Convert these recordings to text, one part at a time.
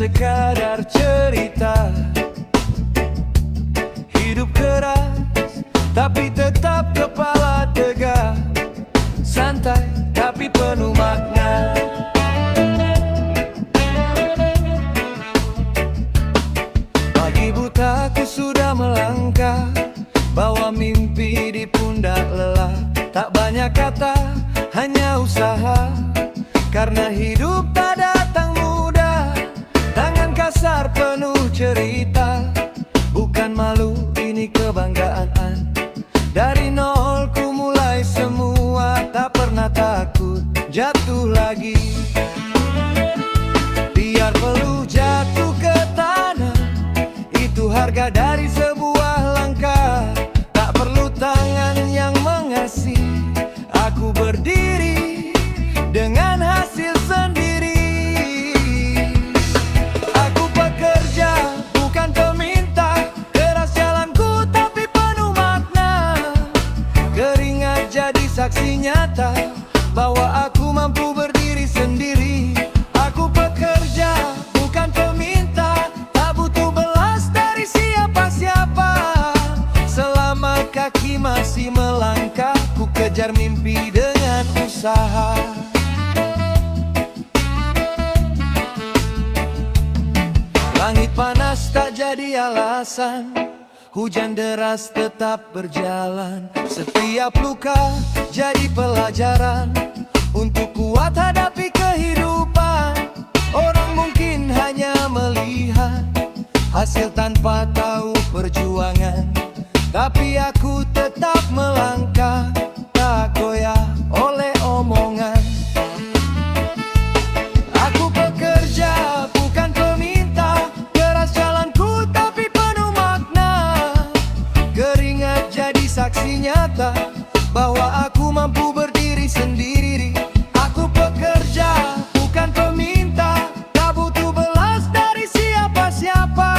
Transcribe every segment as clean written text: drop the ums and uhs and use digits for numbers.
sekadar cerita. Hidup keras tapi tetap kepala tegak, santai tapi penuh makna. Pagi buta ku sudah melangkah, bawa mimpi di pundak lelah. Tak banyak kata, hanya usaha, karena hidup tak datang mudah. Tangan kasar penuh cerita, bukan malu ini kebanggaan. Dari nol ku mulai semua, tak pernah takut jatuh lagi. Biar perlu jatuh ke tanah, itu harga dari sebuah langkah. Tak perlu tangan yang mengasih, aku berdiri dengan hasil sendiri. Aku pekerja, bukan peminta, keras jalanku tapi penuh makna. Keringat jadi saksi nyata bahwa aku mampu berdiri sendiri. Aku pekerja, bukan peminta, tak butuh belas dari siapa-siapa. Selama kaki masih melangkah, ku kejar mimpi dengan usaha. Langit panas tak jadi alasan, hujan deras tetap berjalan. Setiap luka jadi pelajaran untuk kuat hadapi kehidupan. Orang mungkin hanya melihat hasil tanpa tahu perjuangan, tapi aku tetap melangkah, tak goyah oleh omongan. Aku pekerja, bukan peminta, keras jalanku tapi penuh makna. Keringat jadi saksi nyata bahwa aku mampu berdiri sendiri. Aku pekerja, bukan peminta, tak butuh belas dari siapa-siapa.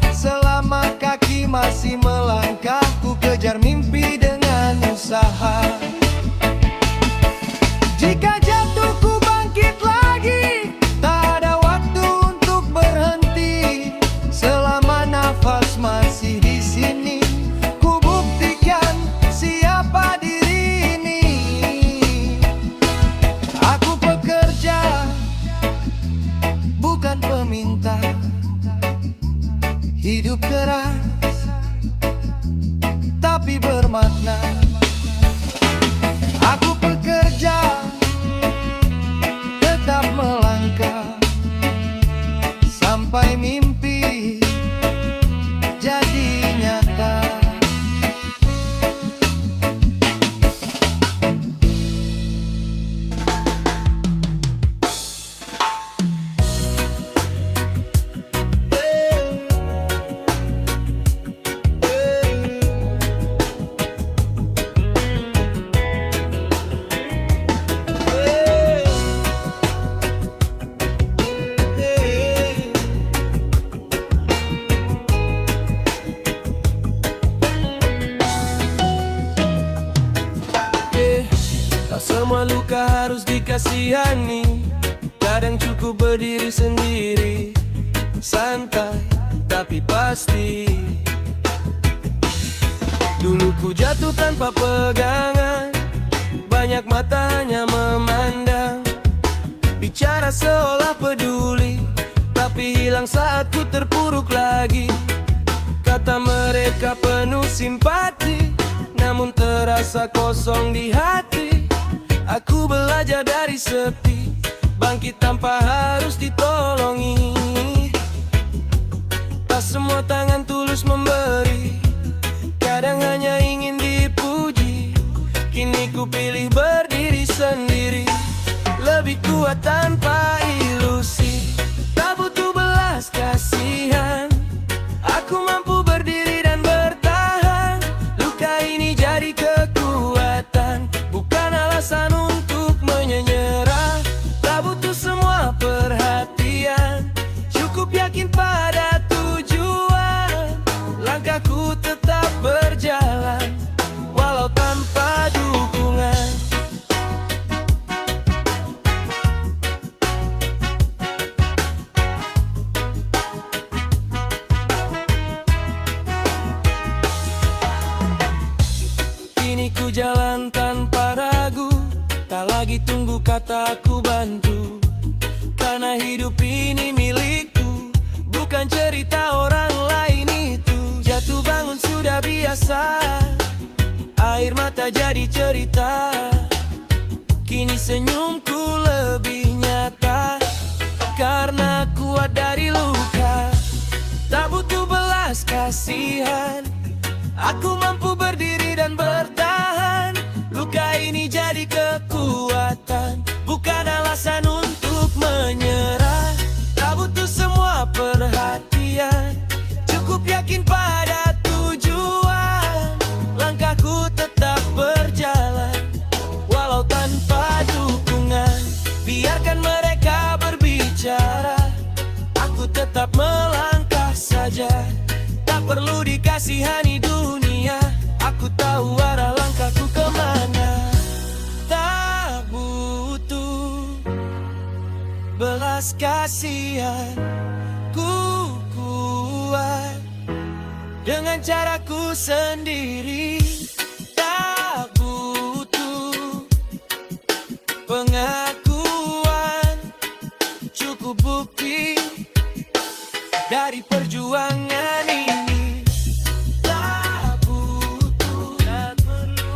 Selama kaki masih melangkah, ku kejar mimpi dengan usaha. Jika jatuh ku bangkit lagi, tak ada waktu untuk berhenti. Selama nafas masih di sini, ku buktikan siapa diri ini. Aku pekerja, bukan peminta. Hidup keras tapi bermakna. Aku pekerja, tetap melangkah, sampai mimpi jadi nyata. Tak semua luka harus dikasihani, kadang cukup berdiri sendiri. Santai tapi pasti. Dulu ku jatuh tanpa pegangan, banyak mata hanya memandang. Bicara seolah peduli, tapi hilang saat ku terpuruk lagi. Kata mereka penuh simpati, namun terasa kosong di hati. Aku belajar dari sepi, bangkit tanpa harus ditolongi. Tak semua tangan tulus memberi, kadang hanya ingin dipuji. Kini ku pilih berdiri sendiri, lebih kuat tanpa ilusi. Tak butuh belas kasihan, aku mampu berdiri dan bertahan. Luka ini jadi kekuatan, bukan alasan untuk menyerah. Tak butuh semua perhatian, cukup yakin pada tujuan. Langkahku tetap berjalan, walau tanpa dukungan. tak ku bantu, karena hidup ini milikku, bukan cerita orang lain itu. Jatuh bangun sudah biasa, air mata jadi cerita. Kini senyumku lebih nyata, karena kuat dari luka. Tak butuh belas kasihan, aku mampu berdiri dan bertahan. Luka ini jadi kekuatan, bukan alasan untuk menyerah. Tak butuh semua perhatian, cukup yakin pada tujuan. Langkahku tetap berjalan, walau tanpa dukungan. Biarkan mereka berbicara, aku tetap melangkah saja. Tak perlu dikasihani dunia, aku tahu arah langkahku kemana. Tak butuh belas kasihan, ku kuat dengan caraku sendiri. Tak butuh pengakuan, cukup bukti dari perjuangan ini. Tak butuh, tak perlu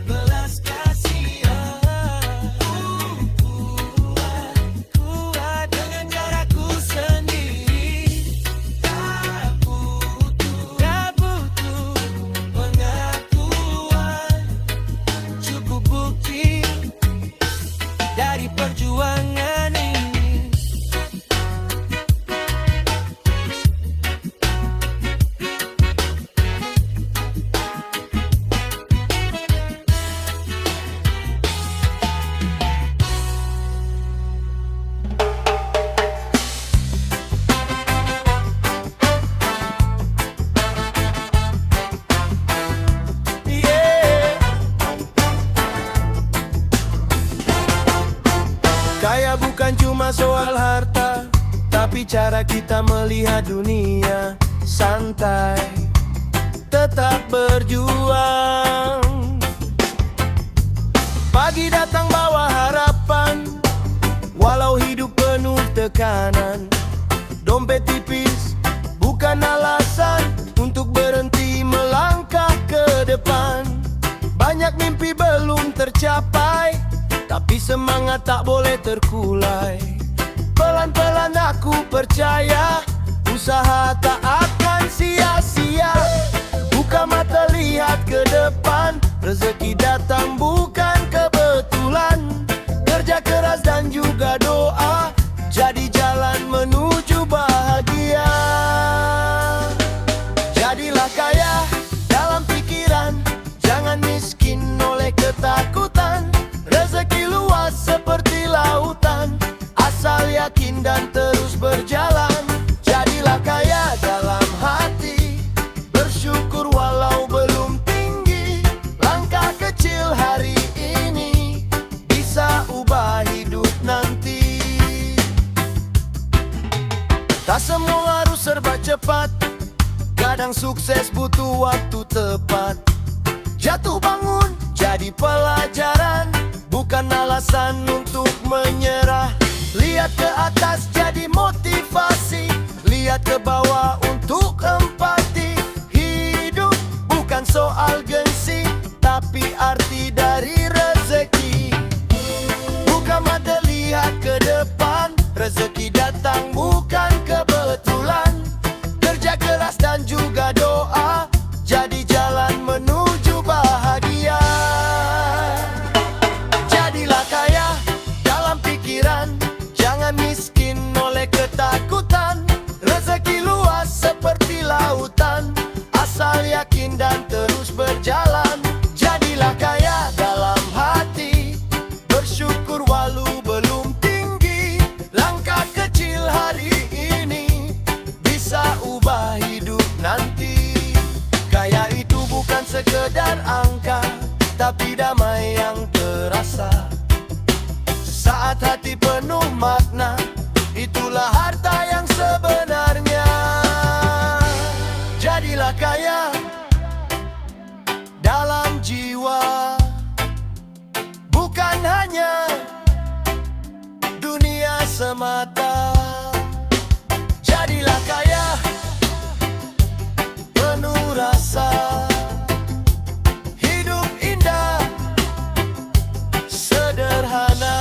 belas kasihan, kuat dengan caraku sendiri. Tak butuh pengakuan, cukup bukti dari perjuangan ini. Kaya bukan cuma soal harta, tapi cara kita melihat dunia. Santai, tetap berjuang. Pagi datang bawa harapan, walau hidup penuh tekanan. Dompet tipis bukan alasan untuk berhenti melangkah ke depan. Banyak mimpi belum tercapai, tapi semangat tak boleh terkulai. Pelan-pelan aku percaya, usaha tak akan sia-sia. Buka mata lihat ke depan, rezeki datang bukan kebetulan. Kerja keras dan juga doa, jadi jalan menuju bahagia. Jadilah kaya dalam pikiran, jangan miskin oleh ketakutan. Rezeki luas seperti lautan, asal yakin dan terus berjalan. Jadilah kaya dalam hati, bersyukur walau belum tinggi. Langkah kecil hari ini bisa ubah hidup nanti. Tak semua harus serba cepat, kadang sukses butuh waktu tepat. Jatuh bangun jadi pelajaran, bukan alasan untuk menyerah. Lihat ke atas jadi motivasi, lihat ke bawah untuk empati. Hidup bukan soal gengsi, tapi arti dari rezeki. Buka mata lihat ke depan, rezeki datang bukan kebetulan. Kerja keras dan juga doa, jadi jalan menuju bahagia. Jadilah kaya dalam pikiran, jangan miskin oleh ketakutan. Rezeki luas seperti lautan, asal yakin dan terus berjalan. Jadilah kaya dalam hati, bersyukur walau belum tinggi. Langkah kecil hari ini bisa ubah hidup nanti. Kaya itu bukan sekedar angka, tapi damai yang terasa. Saat hati penuh makna, itulah harta yang sebenarnya. Jadilah kaya dalam jiwa, bukan hanya semata. Jadilah kaya, penuh rasa, hidup indah, sederhana.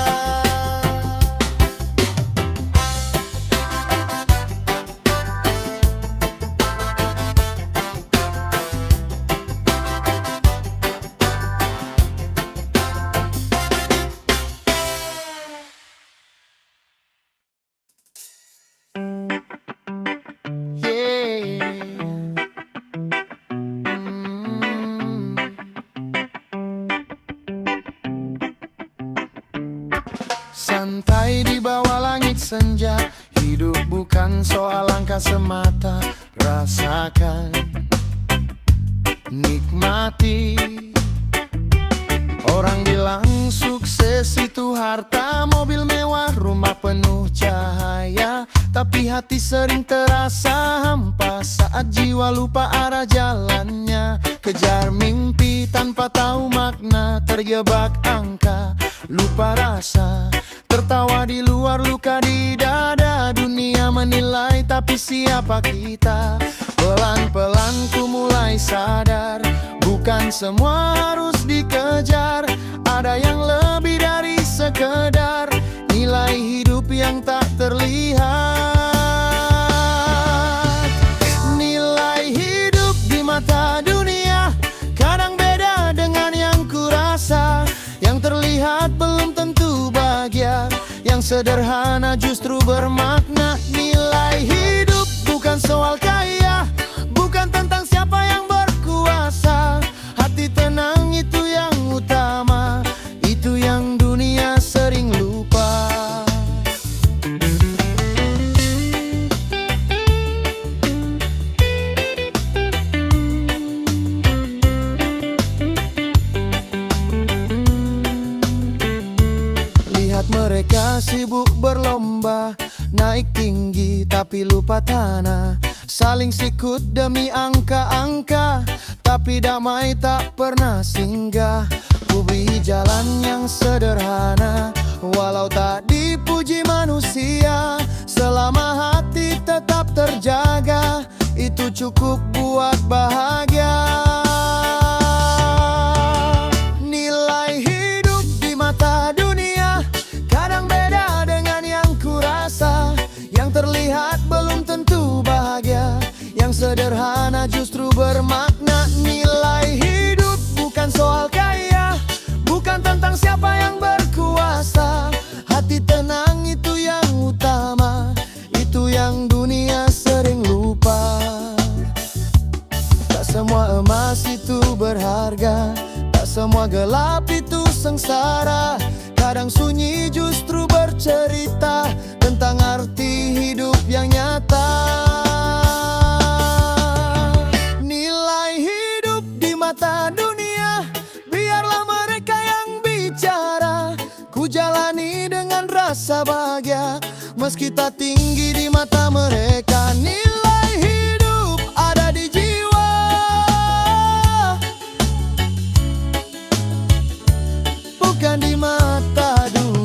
Santai di bawah langit senja, hidup bukan soal angka semata. Rasakan, nikmati. Orang bilang sukses itu harta, mobil mewah, rumah penuh cahaya. Tapi hati sering terasa hampa saat jiwa lupa arah jalannya. Kejar mimpi tanpa tahu makna, terjebak angka, lupa rasa. Tertawa di luar, luka di dada. Dunia menilai, tapi siapa kita? Pelan-pelan ku mulai sadar, bukan semua harus dikejar. Ada yang lebih dari sekedar nilai hidup yang tak terlihat. Nilai hidup di mata dunia kadang beda dengan yang kurasa. Yang terlihat belum tentu bahagia, yang sederhana justru bermakna. Nilai hidup bukan soal kaya, bukan tentang siapa yang berkuasa. Hati tenang itu yang utama, itu yang dunia sering lupa. Mereka sibuk berlomba, naik tinggi tapi lupa tanah. Saling sikut demi angka-angka, tapi damai tak pernah singgah. Pilih jalan yang sederhana, walau tak dipuji manusia. Selama hati tetap terjaga, itu cukup buat bahagia. Nilai hidup di mata dunia kadang beda dengan yang kurasa. Yang terlihat belum tentu bahagia, yang sederhana justru bermakna. Nilai hidup bukan soal kaya, bukan tentang siapa yang berkuasa. Hati tenang itu yang utama, itu yang dunia sering lupa. Tak semua emas itu berharga, tak semua gelap itu sengsara. Kadang sunyi justru bercerita tentang arti hidup yang nyata. Nilai hidup di mata dunia, biarlah mereka yang bicara. Ku jalani dengan rasa bahagia, meski tak tinggi di mata mereka. Nilai hidup ada di jiwa, bukan di mata dunia.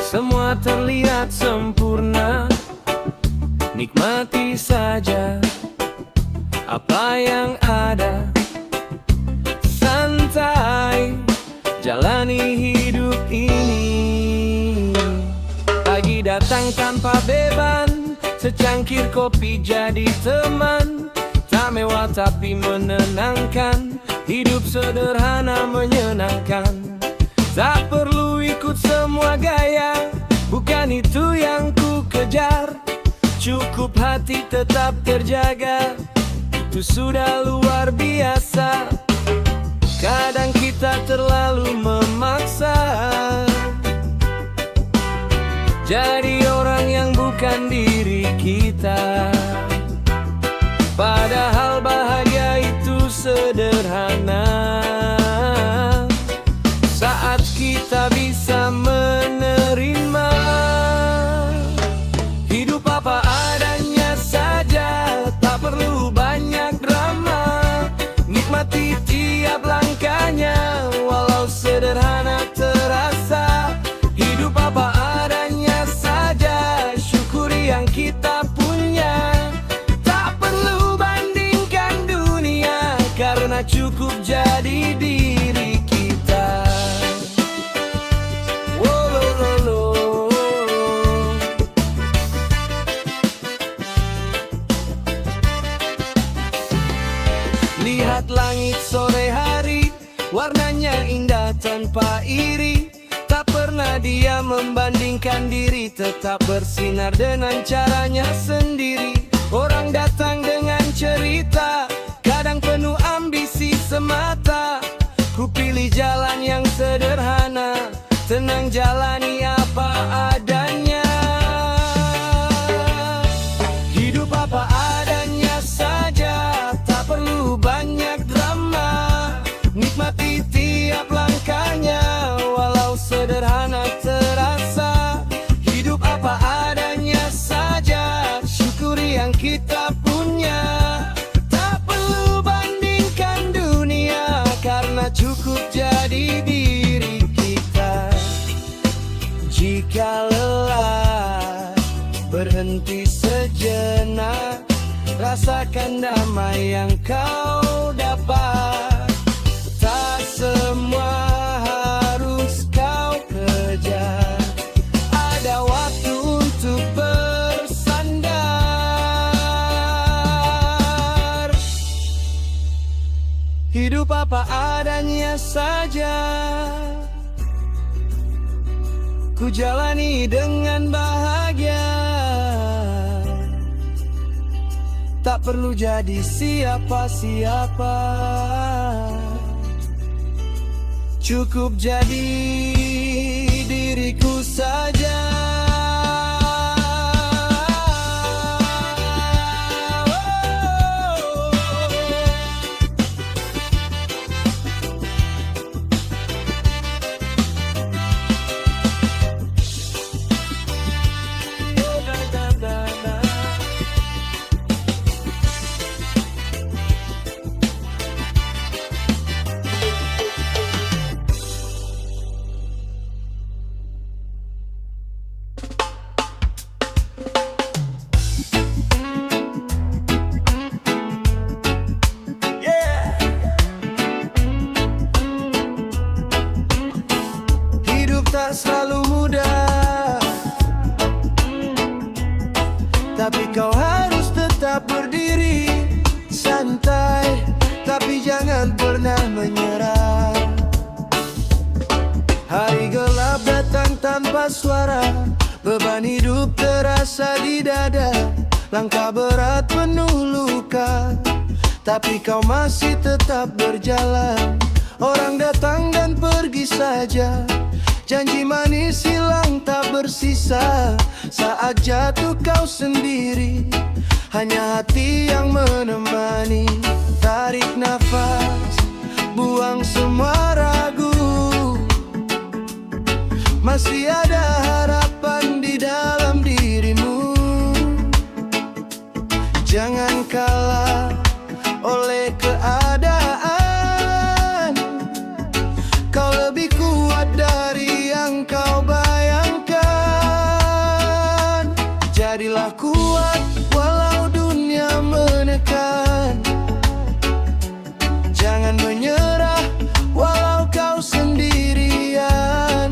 Semua terlihat sempurna, nikmati saja apa yang ada. Santai jalani hidup ini. Pagi datang tanpa beban, secangkir kopi jadi teman. Tak mewah tapi menenangkan, hidup sederhana menyenangkan. Tak perlu ikut semua gaya, bukan itu yang ku kejar. Cukup hati tetap terjaga, itu sudah luar biasa. Kadang kita terlalu memaksa jadi orang yang bukan diri kita. Padahal bahagia itu sederhana saat kita bisa menerima hidup apa adanya saja, tak perlu banyak drama. Nikmati tiap langkahnya walau sederhana terasa. Hidup apa adanya saja, syukuri yang kita punya. Tak perlu bandingkan dunia, karena cukup jadi diri kita. Wolololo. Lihat langit sore hari, warnanya indah tanpa iri. Tak pernah dia membandingkan diri, tetap bersinar dengan caranya sendiri. Orang datang dengan cerita, kadang penuh ambisi semata. Ku pilih jalan yang sederhana, tenang jalani apa adanya. Hidup apa adanya saja, tak perlu banyak drama. Nikmati tiap langkahnya walau sederhana terasa. Hidup apa adanya saja, syukuri yang kita punya. Tak perlu bandingkan dunia, karena cukup jadi diri kita. Jika lelah, berhenti sejenak, rasakan damai yang kau dapat. Tak semua harus kau kejar, ada waktu untuk bersandar. Hidup apa adanya saja, ku jalani dengan bahagia. Tak perlu jadi siapa-siapa, cukup jadi diriku saja. Tak selalu mudah, tapi kau harus tetap berdiri. Santai, tapi jangan pernah menyerah. Hari gelap datang tanpa suara, beban hidup terasa di dada. Langkah berat penuh luka, tapi kau masih tetap berjalan. Orang datang dan pergi saja, janji manis hilang tak bersisa. Saat jatuh kau sendiri, hanya hati yang menemani. Tarik nafas, buang semua ragu. Masih ada harapan di dalam dirimu. Jangan kalah oleh keadaan. Kau lebih kuat dari yang kau bayangkan. Jadilah kuat walau dunia menekan. Jangan menyerah walau kau sendirian.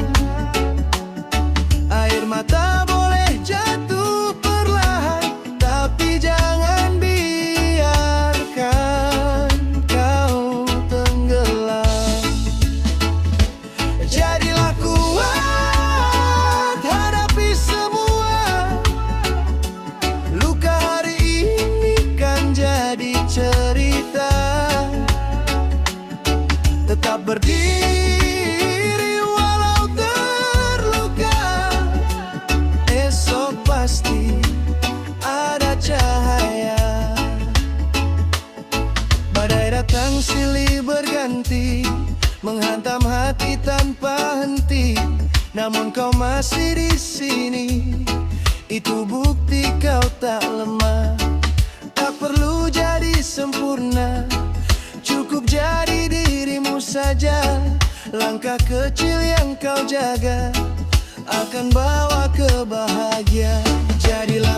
berhenti, namun kau masih di sini. Itu bukti kau tak lemah. Tak perlu jadi sempurna, cukup jadi dirimu saja. Langkah kecil yang kau jaga akan bawa ke bahagia. Jadilah